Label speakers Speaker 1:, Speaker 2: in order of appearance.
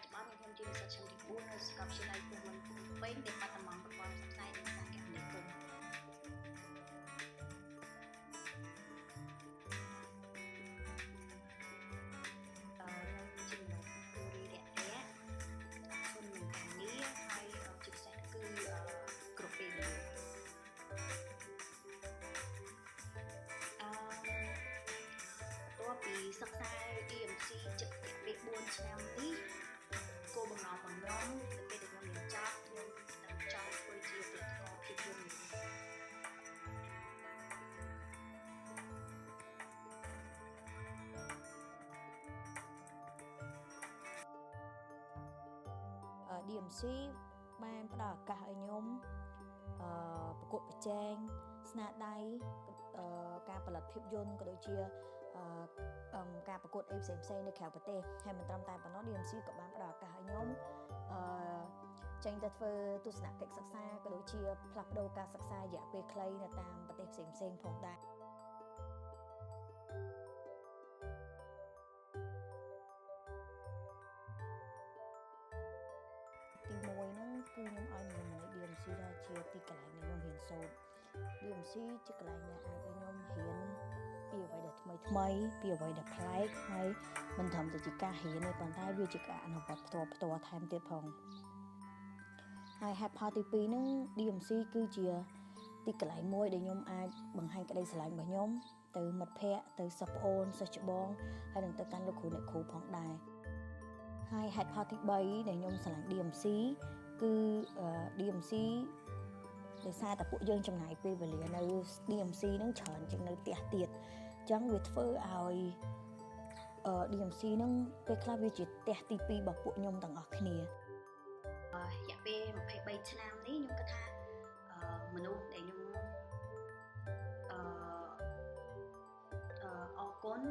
Speaker 1: ច្បាប់ខ្ញុំជានិស្សិតឆ្នាំទី4នៅសាកលវិទ្យាល័យភូមិន្ទភ្នំពេញ Department ប្រព័ន្ធផ្សព្វផ្សាយនិងសារគមនាគមន៍ខ្ញុំជាមនុស្សទូរីរាក់ទាក់ធន់នឹងការងារហើយជាពិសេសគឺគ្រប់ពេលវេលាបន្ទាប់ពីសិក្សា DMC ជិតរយៈពេល4ឆ្នាំនេះគោលបំណងរបស់ខ្ញុំនៅពេលដែលខ្ញុំរៀនចប់ខ្ញុំនឹងចង់ធ្វើជាផលិតករភាពយន្ត
Speaker 2: DMC បានផ្ដល់ឱកាសឲ្យខ្ញុំប្រកួតប្រជែងស្នាដៃការផលិតភាពយន្តក៏ដូចជាការប្រកួតផ្សេងៗនៅក្រៅប្រទេសហើយមិនត្រឹមតែប៉ុណ្ណោះ DMC ក៏បានផ្ដល់ឱកាសឲ្យខ្ញុំចេញទៅធ្វើទស្សនកិច្ចសិក្សាក៏ដូចជាផ្លាស់ប្ដូរការសិក្សារយៈពេលខ្លីនៅតាមប្រទេសផ្សេងៗផងដែរទី1ហ្នឹងគឺខ្ញុំឲ្យនិយមន័យ DMC ថាជាទីកន្លែងដែលខ្ញុំរៀនសូត្រ DMC ជាកន្លែងដែលអាចឲ្យខ្ញុំរៀនពីអ្វីដែលថ្មីពីអ្វីដែលប្លែកហើយមិនត្រឹមតែជាការរៀនទេប៉ុន្តែវាជាការអនុវត្តផ្ទាល់ថែមទៀតផងហើយហេតុផលទី2ហ្នឹង DMC គឺជាទីកន្លែងមួយដែលខ្ញុំអាចបង្ហាញក្តីស្រឡាញ់របស់ខ្ញុំទៅមិត្តភ័ក្តិទៅសិស្សប្អូនសិស្សច្បងហើយនឹងទៅកាន់លោកគ្រូអ្នកគ្រូផងដែរហើយហេតុផលទី3ដែលខ្ញុំស្រឡាញ់ DMC គឺ DMC ដោយសារតែពួកយើងចំណាយពេលវេលានៅ DMC ហ្នឹងច្រើនជាងនៅផ្ទះទៀតអញ្ចឹងវាធ្វើឲ្យ DMC ហ្នឹងពេលខ្លះវាជាផ្ទះទី2របស់ពួកខ្ញុំទាំងអស់គ្នា
Speaker 1: រយៈពេល23ឆ្នាំនេះខ្ញុំគិតថាមនុស្សដែលខ្ញុំអរគុណ